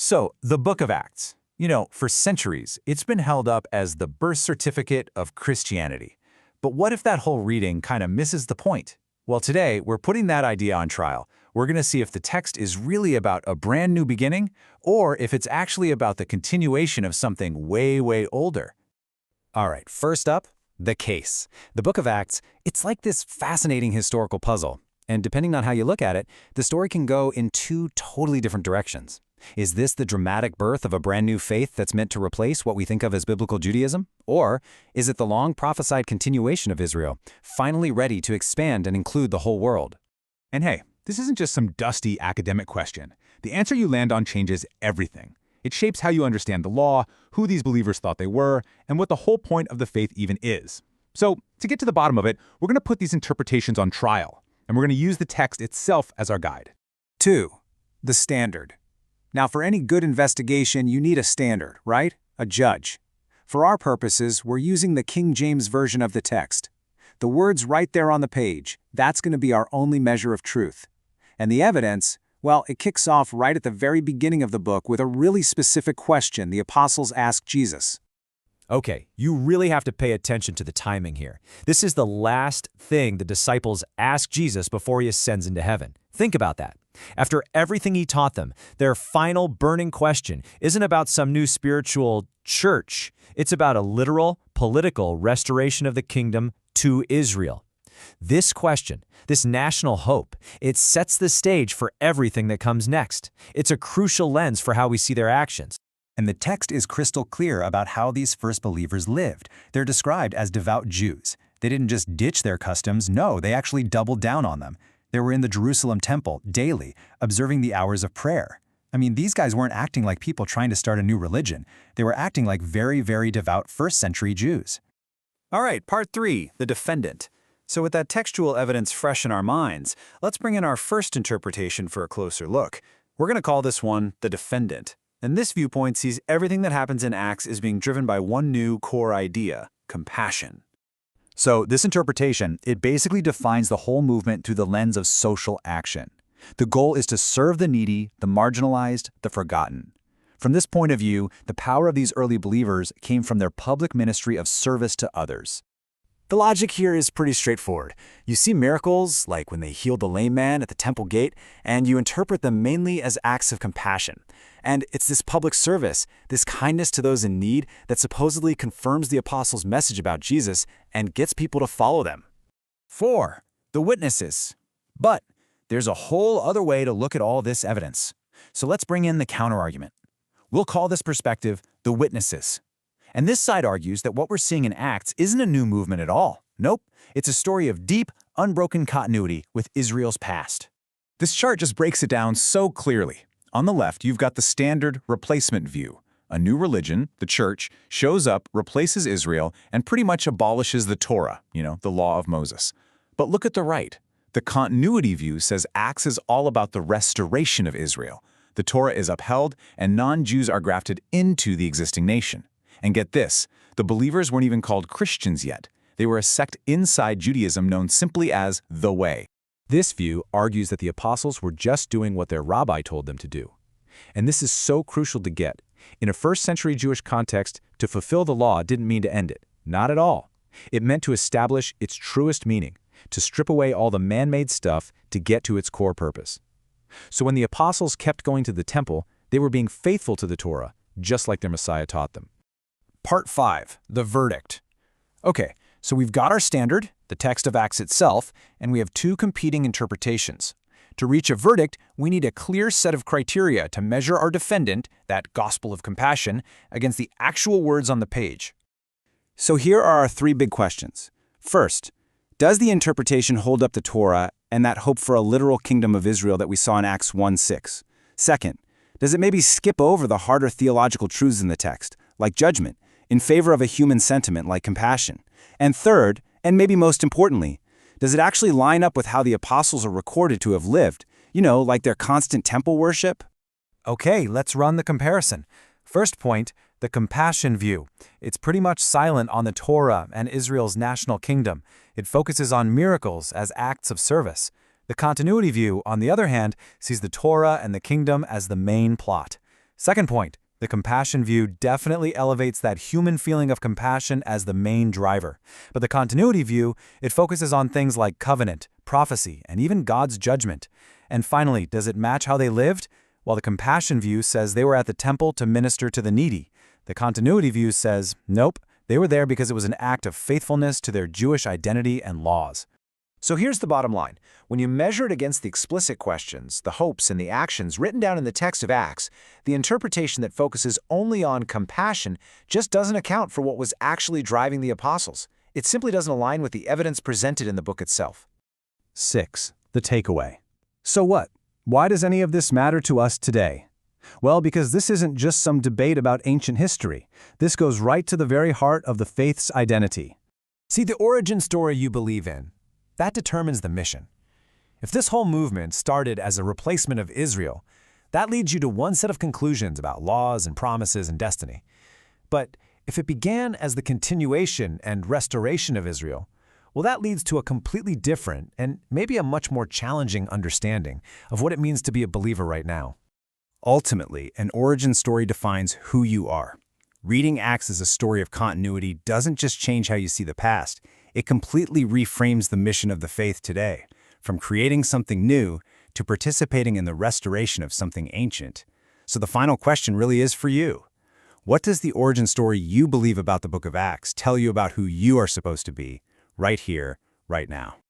So, the Book of Acts. For centuries, it's been held up as the birth certificate of Christianity. But what if that whole reading kind of misses the point? Well, today, we're putting that idea on trial. We're going to see if the text is really about a brand new beginning, or if it's actually about the continuation of something way, way older. All right, first up, the case. The Book of Acts, it's like this fascinating historical puzzle. And depending on how you look at it, the story can go in two totally different directions. Is this the dramatic birth of a brand new faith that's meant to replace what we think of as biblical Judaism? Or is it the long prophesied continuation of Israel, finally ready to expand and include the whole world? And hey, this isn't just some dusty academic question. The answer you land on changes everything. It shapes how you understand the law, who these believers thought they were, and what the whole point of the faith even is. So, to get to the bottom of it, we're going to put these interpretations on trial, and we're going to use the text itself as our guide. 2. The standard. Now, for any good investigation, you need a standard, right? A judge. For our purposes, we're using the King James Version of the text. The words right there on the page, that's going to be our only measure of truth. And the evidence, well, it kicks off right at the very beginning of the book with a really specific question the apostles ask Jesus. Okay, you really have to pay attention to the timing here. This is the last thing the disciples ask Jesus before he ascends into heaven. Think about that. After everything he taught them, their final burning question isn't about some new spiritual church. It's about a literal, political restoration of the kingdom to Israel. This question, this national hope, it sets the stage for everything that comes next. It's a crucial lens for how we see their actions. And the text is crystal clear about how these first believers lived. They're described as devout Jews. They didn't just ditch their customs, no, they actually doubled down on them. They were in the Jerusalem temple daily, observing the hours of prayer. I mean, these guys weren't acting like people trying to start a new religion. They were acting like very, very devout first-century Jews. All right, part 3, the defendant. So with that textual evidence fresh in our minds, let's bring in our first interpretation for a closer look. We're going to call this one the defendant. And this viewpoint sees everything that happens in Acts as being driven by one new core idea, compassion. So this interpretation, it basically defines the whole movement through the lens of social action. The goal is to serve the needy, the marginalized, the forgotten. From this point of view, the power of these early believers came from their public ministry of service to others. The logic here is pretty straightforward. You see miracles, like when they healed the lame man at the temple gate, and you interpret them mainly as acts of compassion. And it's this public service, this kindness to those in need, that supposedly confirms the apostles' message about Jesus and gets people to follow them. 4. The witnesses. But there's a whole other way to look at all this evidence. So let's bring in the counterargument. We'll call this perspective the witnesses. And this side argues that what we're seeing in Acts isn't a new movement at all. Nope, it's a story of deep, unbroken continuity with Israel's past. This chart just breaks it down so clearly. On the left, you've got the standard replacement view. A new religion, the church, shows up, replaces Israel, and pretty much abolishes the Torah, the law of Moses. But look at the right. The continuity view says Acts is all about the restoration of Israel. The Torah is upheld, and non-Jews are grafted into the existing nation. And get this, the believers weren't even called Christians yet. They were a sect inside Judaism known simply as the Way. This view argues that the apostles were just doing what their rabbi told them to do. And this is so crucial to get. In a first-century Jewish context, to fulfill the law didn't mean to end it. Not at all. It meant to establish its truest meaning, to strip away all the man-made stuff to get to its core purpose. So when the apostles kept going to the temple, they were being faithful to the Torah, just like their Messiah taught them. Part 5, the verdict. Okay, so we've got our standard, the text of Acts itself, and we have two competing interpretations. To reach a verdict, we need a clear set of criteria to measure our defendant, that gospel of compassion, against the actual words on the page. So here are our 3 big questions. First, does the interpretation hold up the Torah and that hope for a literal kingdom of Israel that we saw in Acts 1:6? Second, does it maybe skip over the harder theological truths in the text, like judgment, in favor of a human sentiment like compassion? And third, and maybe most importantly, does it actually line up with how the apostles are recorded to have lived? Like their constant temple worship? Okay, let's run the comparison. First point, the compassion view. It's pretty much silent on the Torah and Israel's national kingdom. It focuses on miracles as acts of service. The continuity view, on the other hand, sees the Torah and the kingdom as the main plot. Second point, the compassion view definitely elevates that human feeling of compassion as the main driver. But the continuity view, it focuses on things like covenant, prophecy, and even God's judgment. And finally, does it match how they lived? While the compassion view says they were at the temple to minister to the needy, the continuity view says, nope, they were there because it was an act of faithfulness to their Jewish identity and laws. So here's the bottom line. When you measure it against the explicit questions, the hopes, and the actions written down in the text of Acts, the interpretation that focuses only on compassion just doesn't account for what was actually driving the apostles. It simply doesn't align with the evidence presented in the book itself. 6. The takeaway. So what? Why does any of this matter to us today? Well, because this isn't just some debate about ancient history. This goes right to the very heart of the faith's identity. See, the origin story you believe in, that determines the mission. If this whole movement started as a replacement of Israel, that leads you to one set of conclusions about laws and promises and destiny. But if it began as the continuation and restoration of Israel, well, that leads to a completely different and maybe a much more challenging understanding of what it means to be a believer right now. Ultimately, an origin story defines who you are. Reading Acts as a story of continuity doesn't just change how you see the past, it completely reframes the mission of the faith today, from creating something new to participating in the restoration of something ancient. So the final question really is for you. What does the origin story you believe about the book of Acts tell you about who you are supposed to be, right here, right now?